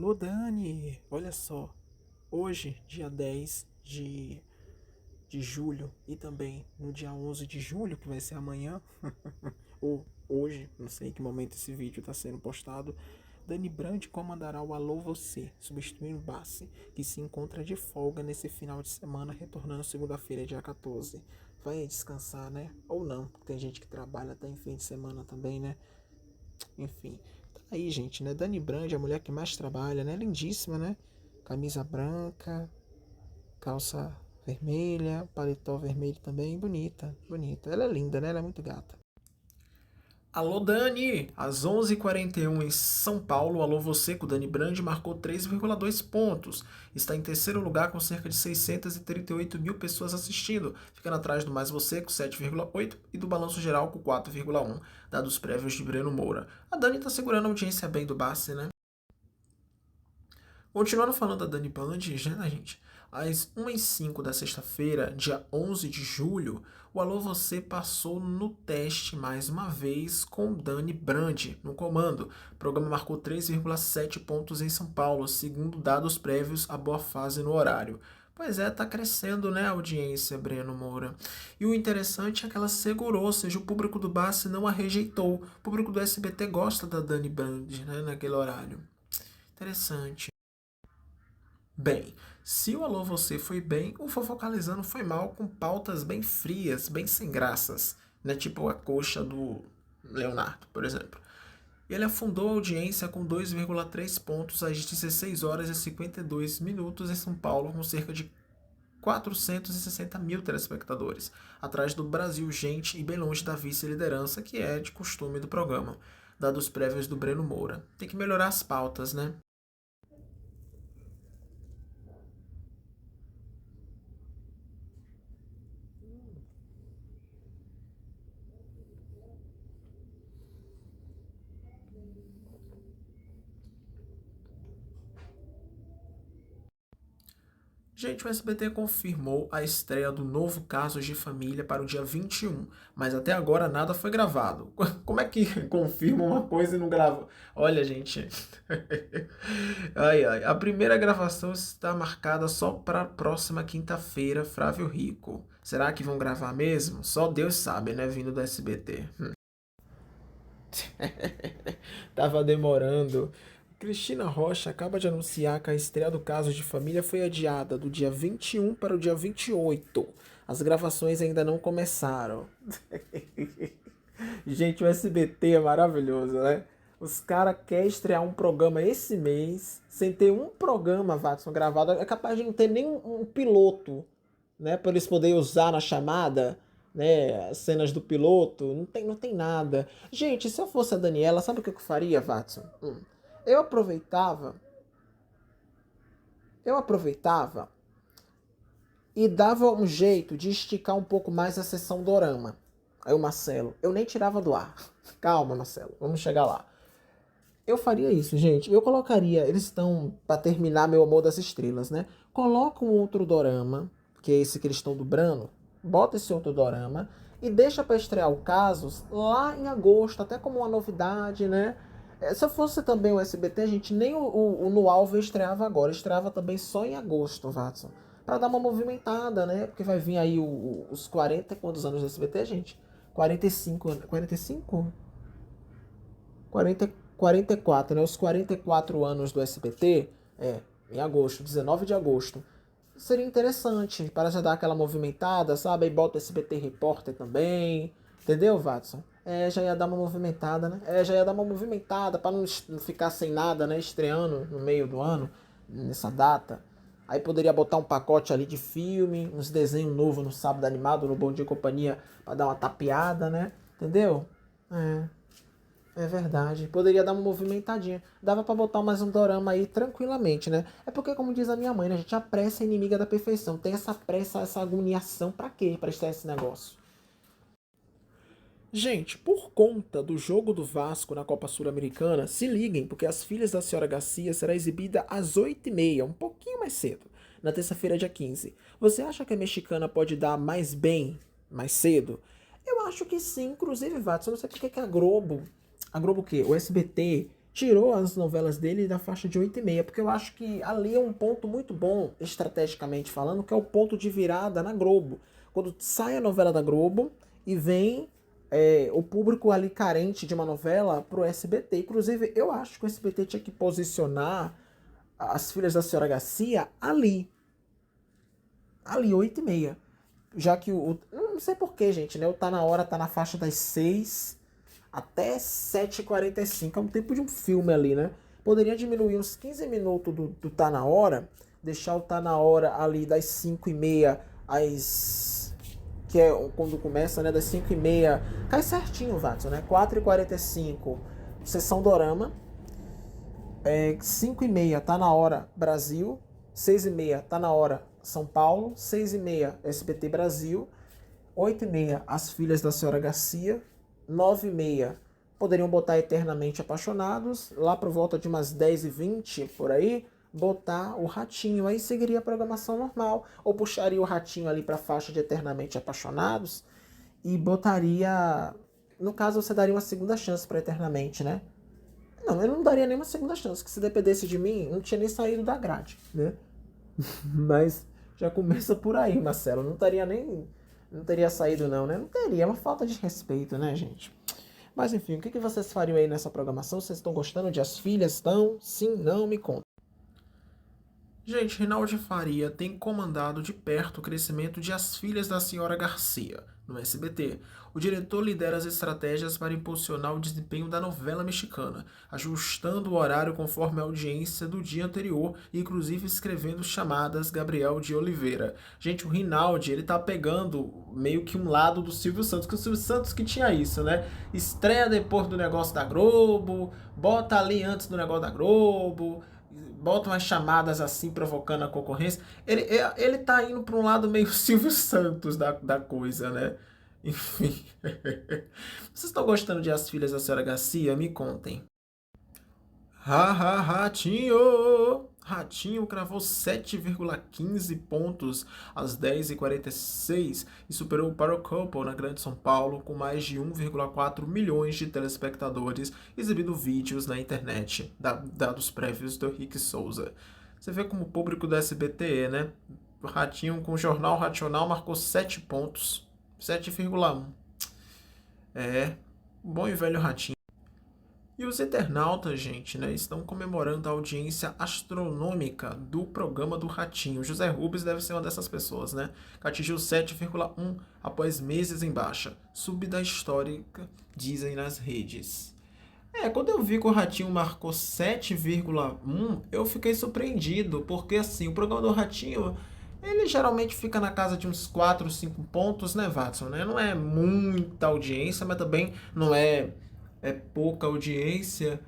Alô, Dani! Olha só, hoje, dia 10 de julho, e também no dia 11 de julho, que vai ser amanhã, ou hoje, não sei em que momento esse vídeo está sendo postado, Dani Brand comandará o Alô Você, substituindo Bassi, que se encontra de folga nesse final de semana, retornando segunda-feira, dia 14. Vai descansar, né? Ou não, tem gente que trabalha até em fim de semana também, né? Enfim, tá aí, gente, né? Dani Brand, a mulher que mais trabalha, né? Lindíssima, né? Camisa branca, calça vermelha, paletó vermelho também, bonita, bonita. Ela é linda, né? Ela é muito gata. Alô, Dani! Às 11h41 em São Paulo, alô você, com o Dani Brand marcou 3,2 pontos. Está em terceiro lugar com cerca de 638 mil pessoas assistindo, ficando atrás do Mais Você com 7,8 e do Balanço Geral com 4,1, dados prévios de Breno Moura. A Dani está segurando a audiência bem do Bassi, né? Continuando falando da Dani Band, né, gente? Às 1h05 da sexta-feira, dia 11 de julho, o Alô Você passou no teste mais uma vez com Dani Brand no comando. O programa marcou 3,7 pontos em São Paulo, segundo dados prévios à boa fase no horário. Pois é, tá crescendo, né, a audiência, Breno Moura. E o interessante é que ela segurou, ou seja, o público do Bassi não a rejeitou. O público do SBT gosta da Dani Brand, né, naquele horário. Interessante. Bem, se o Alô Você foi bem, o Fofocalizando foi mal com pautas bem frias, bem sem graças, né? Tipo a coxa do Leonardo, por exemplo. Ele afundou a audiência com 2,3 pontos às 16 horas e 52 minutos em São Paulo, com cerca de 460 mil telespectadores, atrás do Brasil Gente e bem longe da vice-liderança, que é de costume do programa, dados prévios do Breno Moura. Tem que melhorar as pautas, né? Gente, o SBT confirmou a estreia do novo Casos de Família para o dia 21, mas até agora nada foi gravado. Como é que confirma uma coisa e não grava? Olha, gente. Ai, ai. A primeira gravação está marcada só para a próxima quinta-feira, Flávio Rico. Será que vão gravar mesmo? Só Deus sabe, né? Vindo do SBT. Tava demorando. Cristina Rocha acaba de anunciar que a estreia do Caso de Família foi adiada do dia 21 para o dia 28. As gravações ainda não começaram. Gente, o SBT é maravilhoso, né? Os caras querem estrear um programa esse mês, sem ter um programa, Watson, gravado. É capaz de não ter nem um piloto, né? Para eles poderem usar na chamada, né? As cenas do piloto. Não tem nada. Gente, se eu fosse a Daniela, sabe o que eu faria, Watson? Eu aproveitava, eu aproveitava e dava um jeito de esticar um pouco mais a sessão dorama. Aí o Marcelo, eu nem tirava do ar. Calma, Marcelo, vamos chegar lá. Eu faria isso, gente. Eu colocaria, eles estão para terminar Meu Amor das Estrelas, né? Coloca um outro dorama, que é esse que eles estão dobrando. Bota esse outro dorama e deixa para estrear o Casos lá em agosto, até como uma novidade, né? Se eu fosse também o SBT, a gente nem o No Alvo estreava agora, estreava também só em agosto, Watson. Pra dar uma movimentada, né? Porque vai vir aí os 40 quantos anos do SBT, gente? 45, 45? 44, né? Os 44 anos do SBT, em agosto, 19 de agosto. Seria interessante para já dar aquela movimentada, sabe? Aí bota o SBT Repórter também, entendeu, Watson? Já ia dar uma movimentada, né? Já ia dar uma movimentada para não ficar sem nada, né? Estreando no meio do ano, nessa data. Aí poderia botar um pacote ali de filme, uns desenhos novos no sábado animado, no Bom Dia e Companhia, para dar uma tapeada, né? Entendeu? É. É verdade. Poderia dar uma movimentadinha. Dava pra botar mais um dorama aí tranquilamente, né? É porque, como diz a minha mãe, né? A gente, a pressa é inimiga da perfeição. Tem essa pressa, essa agoniação pra quê? Pra estar esse negócio. Gente, por conta do jogo do Vasco na Copa Sul-Americana, se liguem, porque As Filhas da Senhora Garcia será exibida às 8h30, um pouquinho mais cedo, na terça-feira, dia 15. Você acha que a mexicana pode dar mais bem, mais cedo? Eu acho que sim, inclusive, Vatos, eu não sei porque que a Globo o quê? O SBT tirou as novelas dele da faixa de 8h30, porque eu acho que ali é um ponto muito bom, estrategicamente falando, que é o ponto de virada na Globo. Quando sai a novela da Globo e vem o público ali carente de uma novela pro SBT. Inclusive, eu acho que o SBT tinha que posicionar As Filhas da Senhora Garcia ali 8h30. Já que não sei porquê, gente, né? O Tá Na Hora tá na faixa das 6 até 7h45. É um tempo de um filme ali, né? Poderia diminuir uns 15 minutos do Tá Na Hora, deixar o Tá Na Hora ali das 5h30 às... que é quando começa, né? Das 5h30. Cai certinho, Watson, né? 4h45, sessão Dorama. 5h30 tá na hora Brasil, 6h30 tá na hora São Paulo, 6h30 SBT Brasil, 8h30 As Filhas da Senhora Garcia, 9h30 poderiam botar Eternamente Apaixonados, lá por volta de umas 10h20 por aí, botar o Ratinho, aí seguiria a programação normal, ou puxaria o Ratinho ali para a faixa de Eternamente Apaixonados e botaria, no caso você daria uma segunda chance para Eternamente, né? Não, eu não daria nenhuma segunda chance, que se dependesse de mim, não tinha nem saído da grade, né? Mas já começa por aí, Marcelo. Não teria nem. Não teria saído, não, né? Não teria, é uma falta de respeito, né, gente? Mas enfim, o que vocês fariam aí nessa programação? Vocês estão gostando de As Filhas? Estão? Sim, não? Me conta. Gente, Reinaldo Faria tem comandado de perto o crescimento de As Filhas da Senhora Garcia, no SBT. O diretor lidera as estratégias para impulsionar o desempenho da novela mexicana, ajustando o horário conforme a audiência do dia anterior e inclusive escrevendo chamadas Gabriel de Oliveira. Gente, o Rinaldi, ele tá pegando meio que um lado do Silvio Santos, que o Silvio Santos que tinha isso, né? Estreia depois do negócio da Globo, bota ali antes do negócio da Globo, bota umas chamadas assim provocando a concorrência. Ele tá indo para um lado meio Silvio Santos da coisa, né? Enfim. Vocês estão gostando de As Filhas da Senhora Garcia? Me contem. Ratinho! Ratinho cravou 7,15 pontos às 10h46 e superou o Power Couple na Grande São Paulo com mais de 1,4 milhões de telespectadores exibindo vídeos na internet, dados prévios do Rick Souza. Você vê como o público do SBT, né? O Ratinho com o Jornal Racional marcou 7 pontos, 7,1. Bom e velho Ratinho. E os internautas, gente, né, estão comemorando a audiência astronômica do programa do Ratinho. José Rubens deve ser uma dessas pessoas, né? Que atingiu 7,1 após meses em baixa. Subida histórica, dizem nas redes. Quando eu vi que o Ratinho marcou 7,1, eu fiquei surpreendido, porque assim, o programa do Ratinho, ele geralmente fica na casa de uns 4, 5 pontos, né, Watson? Né? Não é muita audiência, mas também não é pouca audiência.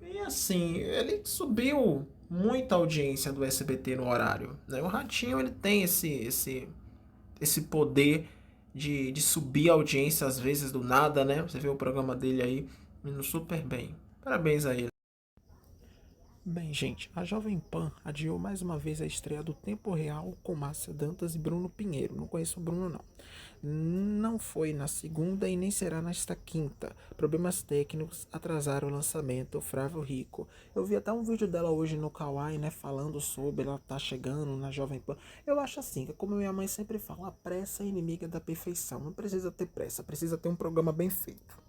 E assim, ele subiu muita audiência do SBT no horário. Né? O Ratinho ele tem esse poder de subir a audiência às vezes do nada, né? Você vê o programa dele aí indo super bem. Parabéns a ele. Bem, gente, a Jovem Pan adiou mais uma vez a estreia do Tempo Real com Márcia Dantas e Bruno Pinheiro. Não conheço o Bruno, não. Não foi na segunda e nem será nesta quinta. Problemas técnicos atrasaram o lançamento. Flávio Rico. Eu vi até um vídeo dela hoje no Kawaii, né, falando sobre ela tá chegando na Jovem Pan. Eu acho assim, que como minha mãe sempre fala, a pressa é inimiga da perfeição. Não precisa ter pressa, precisa ter um programa bem feito.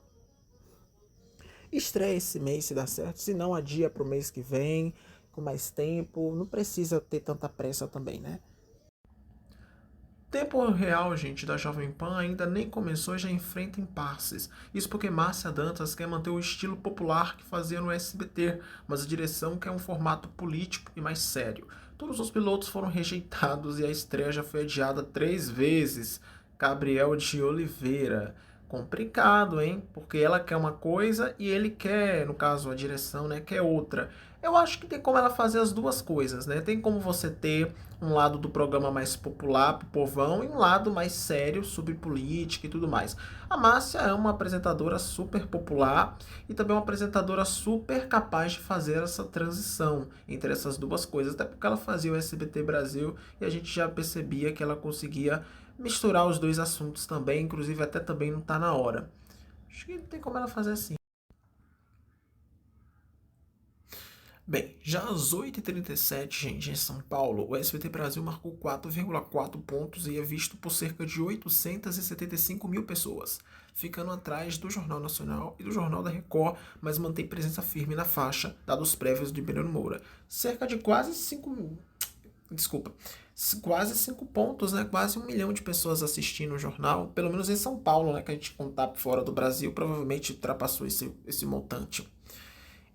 Estreia esse mês se dá certo, se não adia para o mês que vem, com mais tempo, não precisa ter tanta pressa também, né? Tempo Real, gente, da Jovem Pan ainda nem começou e já enfrenta impasses. Isso porque Márcia Dantas quer manter o estilo popular que fazia no SBT, mas a direção quer um formato político e mais sério. Todos os pilotos foram rejeitados e a estreia já foi adiada 3 vezes. Gabriel de Oliveira. Complicado, hein? Porque ela quer uma coisa e ele quer, no caso a direção, né, quer outra. Eu acho que tem como ela fazer as duas coisas, né? Tem como você ter um lado do programa mais popular pro povão e um lado mais sério sobre política e tudo mais. A Márcia é uma apresentadora super popular e também uma apresentadora super capaz de fazer essa transição entre essas duas coisas, até porque ela fazia o SBT Brasil e a gente já percebia que ela conseguia misturar os dois assuntos também, inclusive até também não tá na hora. Acho que tem como ela fazer assim. Bem, já às 8h37, gente, em São Paulo, o SBT Brasil marcou 4,4 pontos e é visto por cerca de 875 mil pessoas, ficando atrás do Jornal Nacional e do Jornal da Record, mas mantém presença firme na faixa, dados prévios de Breno Moura. Cerca de quase 5, desculpa, quase 5 pontos, né? Quase 1 milhão de pessoas assistindo o jornal, pelo menos em São Paulo, né? Que a gente contar fora do Brasil, provavelmente ultrapassou esse montante.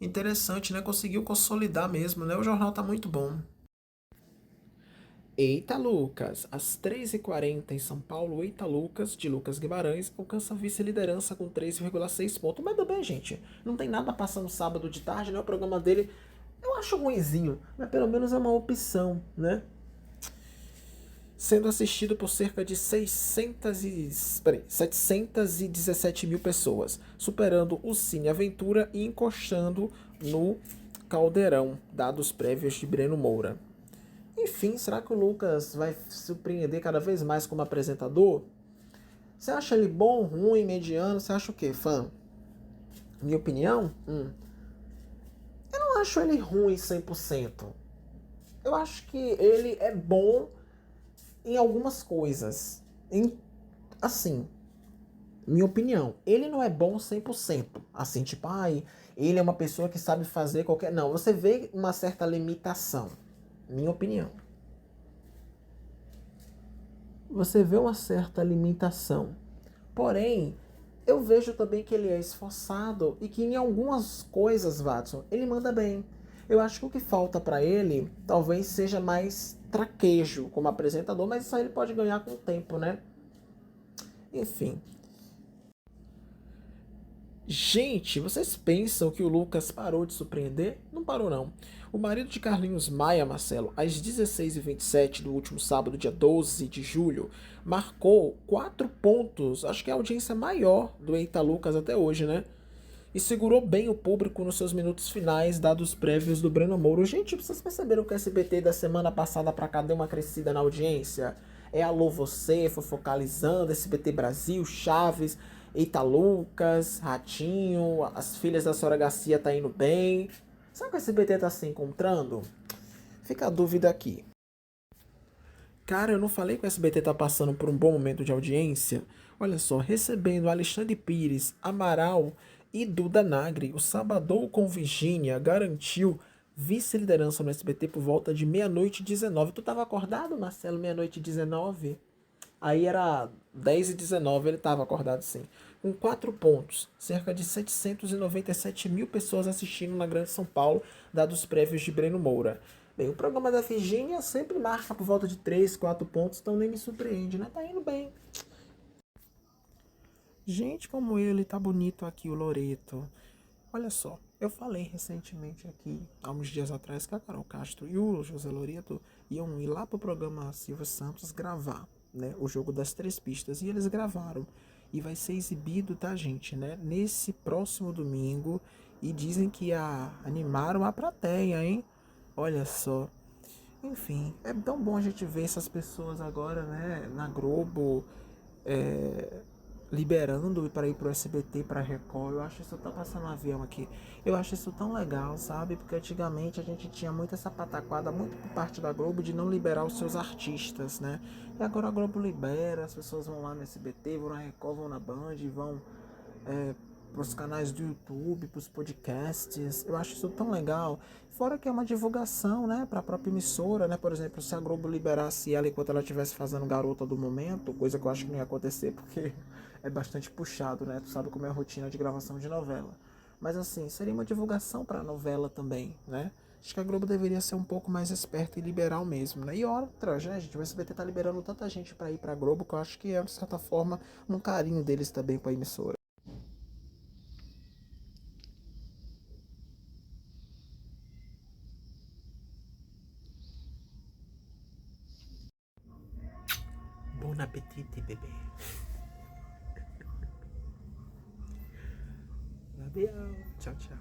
Interessante, né? Conseguiu consolidar mesmo, né? O jornal tá muito bom. Eita Lucas, às 3h40 em São Paulo, Eita Lucas, de Lucas Guimarães, alcança a vice-liderança com 3,6 pontos. Mas também, gente, não tem nada passando sábado de tarde, né? O programa dele eu acho ruinzinho, mas pelo menos é uma opção, né? Sendo assistido por cerca de 717 mil pessoas, superando o Cine Aventura e encostando no Caldeirão, dados prévios de Breno Moura. Enfim, será que o Lucas vai surpreender cada vez mais como apresentador? Você acha ele bom, ruim, mediano? Você acha o quê, fã? Minha opinião? Eu não acho ele ruim 100%. Eu acho que ele é bom em algumas coisas. Assim, minha opinião, ele não é bom 100%. Assim, tipo, ai, ele é uma pessoa que sabe fazer qualquer... Não, você vê uma certa limitação. Minha opinião. Você vê uma certa limitação. Porém, eu vejo também que ele é esforçado e que em algumas coisas, Watson, ele manda bem. Eu acho que o que falta pra ele talvez seja mais traquejo como apresentador, mas isso aí ele pode ganhar com o tempo, né? Enfim. Gente, vocês pensam que o Lucas parou de surpreender? Não parou não. O marido de Carlinhos Maia, Marcelo, às 16h27 do último sábado, dia 12 de julho, marcou 4 pontos. Acho que é a audiência maior do Eita Lucas até hoje, né? E segurou bem o público nos seus minutos finais, dados prévios do Breno Moura. Gente, vocês perceberam que o SBT da semana passada pra cá deu uma crescida na audiência? É Alô Você, Fofocalizando, SBT Brasil, Chaves, Eita Lucas, Ratinho, As Filhas da Senhora Garcia tá indo bem. Será que o SBT tá se encontrando? Fica a dúvida aqui. Cara, eu não falei que o SBT tá passando por um bom momento de audiência? Olha só, recebendo Alexandre Pires, Amaral e Duda Nagri, o Sabadão com Virgínia garantiu vice-liderança no SBT por volta de meia-noite e 19. Tu tava acordado, Marcelo, meia-noite e 19? Aí era 10h19, ele tava acordado sim. Com 4 pontos, cerca de 797 mil pessoas assistindo na Grande São Paulo, dados prévios de Breno Moura. Bem, o programa da Virgínia sempre marca por volta de 3, 4 pontos, então nem me surpreende, né? Tá indo bem. Gente, como ele tá bonito aqui, o Loreto. Olha só, eu falei recentemente aqui, há uns dias atrás, que a Carol Castro e o José Loreto iam ir lá pro programa Silvio Santos gravar, né? O jogo das 3 pistas. E eles gravaram. E vai ser exibido, tá, gente, né? Nesse próximo domingo. E dizem que animaram a plateia, hein? Olha só. Enfim, é tão bom a gente ver essas pessoas agora, né, na Globo, é, liberando para ir pro SBT, pra Record. Eu acho isso, tá passando um avião aqui. Eu acho isso tão legal, sabe? Porque antigamente a gente tinha muito essa pataquada, muito por parte da Globo, de não liberar os seus artistas, né? E agora a Globo libera, as pessoas vão lá no SBT, vão na Record, vão na Band, vão pros canais do YouTube, pros podcasts. Eu acho isso tão legal. Fora que é uma divulgação, né, pra própria emissora, né? Por exemplo, se a Globo liberasse ela enquanto ela estivesse fazendo Garota do Momento, coisa que eu acho que não ia acontecer, porque é bastante puxado, né? Tu sabe como é a rotina de gravação de novela. Mas assim, seria uma divulgação pra novela também, né? Acho que a Globo deveria ser um pouco mais esperta e liberal mesmo, né? E outra, né, gente, o SBT tá liberando tanta gente pra ir pra Globo que eu acho que é, de certa forma, um carinho deles também com a emissora. Bon appétit, bebê. Valeu. Tchau, tchau.